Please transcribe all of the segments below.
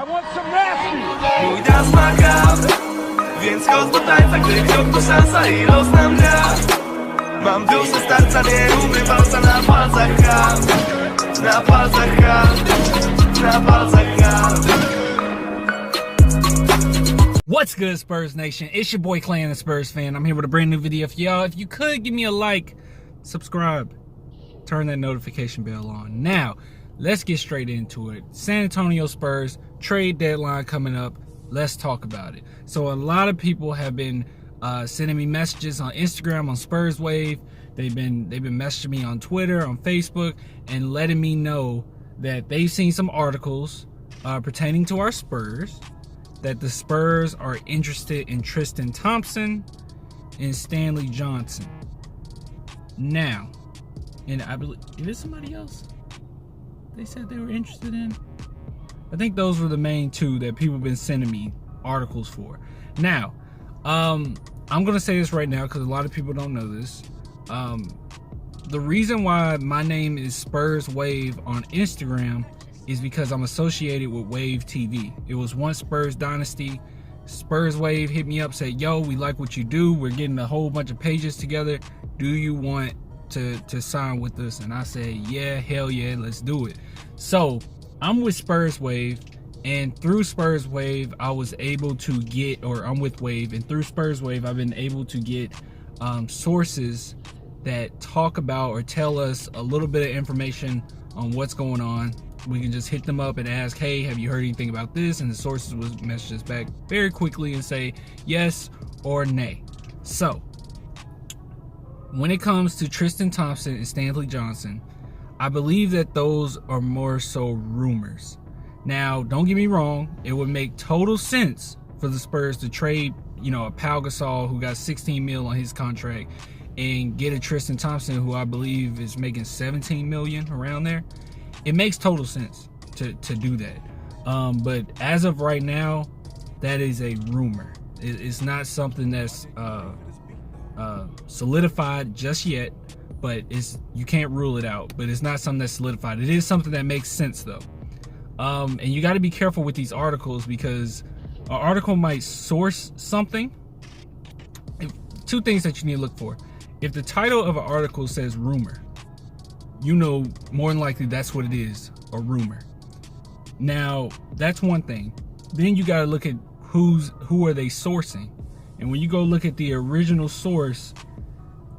want some nasty. Mój das ma gaz, więc chodź do tańca, gdy wciąż to szansa i los nam gra. Mam duszę starca, nie umywalca na palcach hand. Na palcach hand, na palcach hand. What's good, Spurs Nation? It's your boy Clan, the Spurs fan. I'm here with a brand new video for y'all. If you could, give me a like, subscribe, turn that notification bell on. Now, let's get straight into it. San Antonio Spurs trade deadline coming up. Let's talk about it. So a lot of people have been sending me messages on Instagram, on Spurs Wave. They've been messaging me on Twitter, on Facebook, and letting me know that they've seen some articles pertaining to our Spurs, that the Spurs are interested in Tristan Thompson and Stanley Johnson. Now, and I believe, is it somebody else they said they were interested in? I think those were the main two that people have been sending me articles for. Now, I'm going to say this right now because a lot of people don't know this. The reason why my name is Spurs Wave on Instagram is because I'm associated with Wave TV. It was once Spurs Dynasty. Spurs Wave hit me up, said, yo, we like what you do. We're getting a whole bunch of pages together. Do you want to sign with us? And I said, yeah, hell yeah, let's do it. So I'm with Spurs Wave, and through Spurs Wave, I was able to get, or I'm with Wave, and through Spurs Wave, I've been able to get sources that talk about or tell us a little bit of information on what's going on. We can just hit them up and ask, hey, have you heard anything about this? And the sources will message us back very quickly and say yes or nay. So when it comes to Tristan Thompson and Stanley Johnson, I believe that those are more so rumors. Now, don't get me wrong, it would make total sense for the Spurs to trade, a Pau Gasol who got 16 mil on his contract and get a Tristan Thompson who I believe is making 17 million around there. It makes total sense to do that. But as of right now, that is a rumor. It's not something that's solidified just yet, but you can't rule it out. But it's not something that's solidified. It is something that makes sense though. And you got to be careful with these articles because an article might source something. Two things that you need to look for. If the title of an article says rumor, more than likely that's what it is, a rumor. Now, that's one thing. Then you got to look at who are they sourcing. And when you go look at the original source,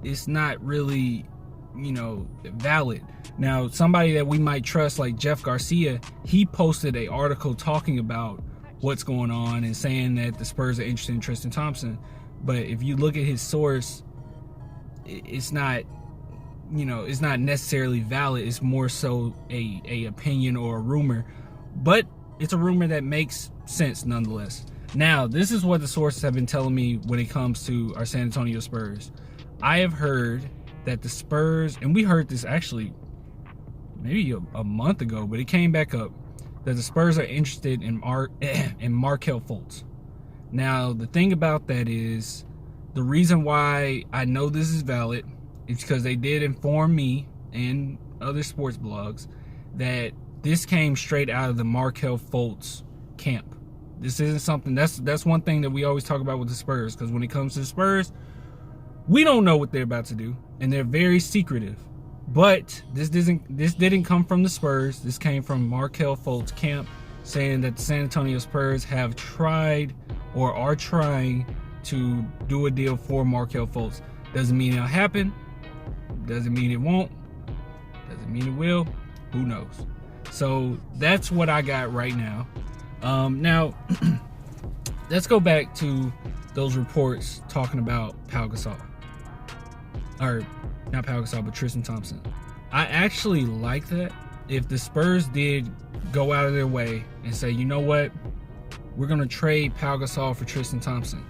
it's not really, valid. Now, somebody that we might trust, like Jeff Garcia, he posted an article talking about what's going on and saying that the Spurs are interested in Tristan Thompson. But if you look at his source, it's not, it's not necessarily valid. It's more so a opinion or a rumor, but it's a rumor that makes sense nonetheless. Now, this is what the sources have been telling me when it comes to our San Antonio Spurs. I have heard that the Spurs, and we heard this actually maybe a month ago, but it came back up, that the Spurs are interested in Markelle Fultz. Now, the thing about that is, the reason why I know this is valid is because they did inform me and other sports blogs that this came straight out of the Markelle Fultz camp. This isn't something, that's one thing that we always talk about with the Spurs, because when it comes to the Spurs, we don't know what they're about to do, and they're very secretive. But this didn't come from the Spurs. This came from Markelle Fultz camp, saying that the San Antonio Spurs have tried or are trying to do a deal for Markelle Fultz. Doesn't mean it'll happen. Doesn't mean it won't. Doesn't mean it will. Who knows? So that's what I got right now. Now, let's go back to those reports talking about Pau Gasol. Or, not Pau Gasol, but Tristan Thompson. I actually like that. If the Spurs did go out of their way and say, you know what, we're going to trade Pau Gasol for Tristan Thompson,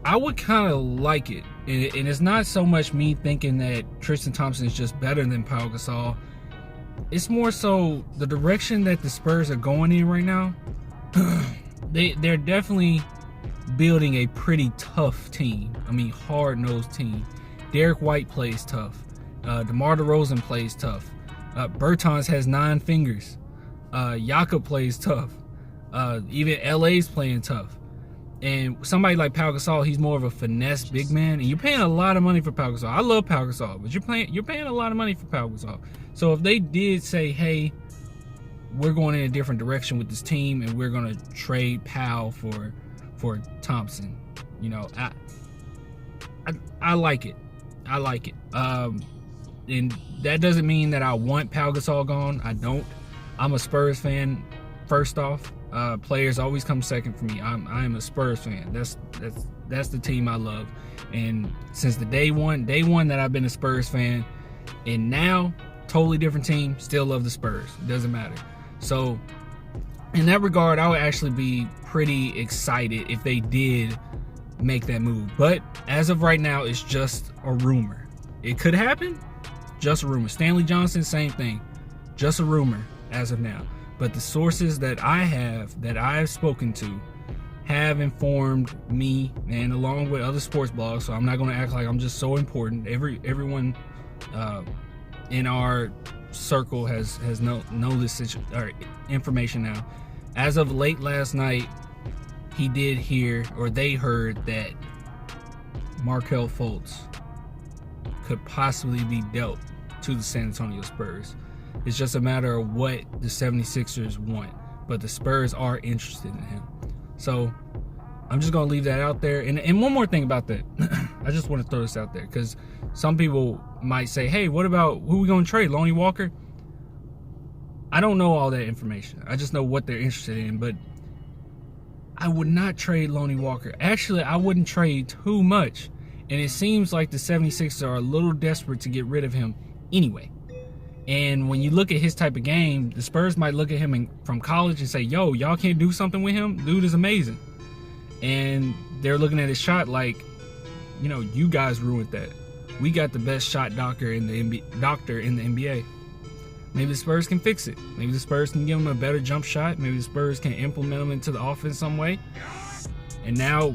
I would kind of like it. And it's not so much me thinking that Tristan Thompson is just better than Pau Gasol. It's more so the direction that the Spurs are going in right now. They're definitely building a pretty tough team. I mean, hard-nosed team. Derek White plays tough. DeMar DeRozan plays tough. Bertans has 9 fingers. Jakob plays tough. Even LA's playing tough. And somebody like Pau Gasol, he's more of a finesse big man, and you're paying a lot of money for Pau Gasol. I love Pau Gasol, but you're paying a lot of money for Pau Gasol. So if they did say, hey, we're going in a different direction with this team, and we're gonna trade Pau for Thompson, you know, I like it. I like it. And that doesn't mean that I want Pau Gasol gone. I don't. I'm a Spurs fan. First off, players always come second for me. I am a Spurs fan. That's the team I love. And since the day one that I've been a Spurs fan, and now totally different team, still love the Spurs. It doesn't matter. So in that regard, I would actually be pretty excited if they did make that move. But as of right now, it's just a rumor. It could happen, just a rumor. Stanley Johnson, same thing, just a rumor as of now. But the sources that I've spoken to have informed me, and along with other sports blogs, so I'm not going to act like I'm just so important. Everyone in our circle has know this information now. As of late last night, they heard that Markelle Fultz could possibly be dealt to the San Antonio Spurs. It's just a matter of what the 76ers want, but the Spurs are interested in him. So I'm just going to leave that out there. And one more thing about that. I just want to throw this out there because some people might say, hey, what about who we going to trade? Lonnie Walker? I don't know all that information. I just know what they're interested in, but I would not trade Lonnie Walker. Actually, I wouldn't trade too much. And it seems like the 76ers are a little desperate to get rid of him anyway. And when you look at his type of game, the Spurs might look at him from college and say, yo, y'all can't do something with him? Dude is amazing. And they're looking at his shot like, you know, you guys ruined that. We got the best shot doctor in the NBA. Maybe the Spurs can fix it. Maybe the Spurs can give him a better jump shot. Maybe the Spurs can implement him into the offense some way. And now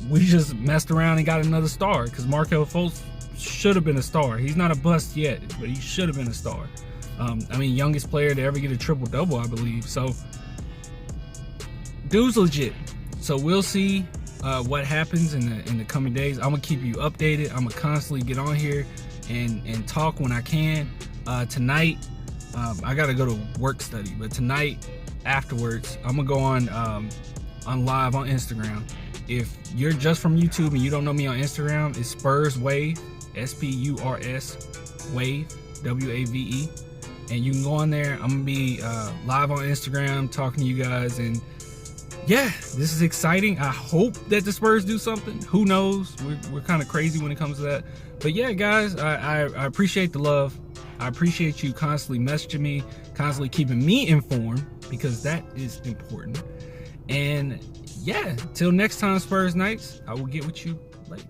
we just messed around and got another star because Markelle Fultz should have been a star. He's not a bust yet, but he should have been a star. I mean, youngest player to ever get a triple-double, I believe. So, dude's legit. So we'll see what happens in the coming days. I'm gonna keep you updated. I'm gonna constantly get on here and talk when I can. Tonight, I gotta go to work study, but tonight afterwards, I'm gonna go on live on Instagram. If you're just from YouTube and you don't know me on Instagram, it's Spurs Wave, SPURS Wave, WAVE, and you can go on there. I'm gonna be live on Instagram talking to you guys, and yeah, this is exciting. I hope that the Spurs do something. Who knows? We're kind of crazy when it comes to that. But yeah, guys, I appreciate the love. I appreciate you constantly messaging me, constantly keeping me informed, because that is important. And yeah, till next time, Spurs Knights, I will get with you later.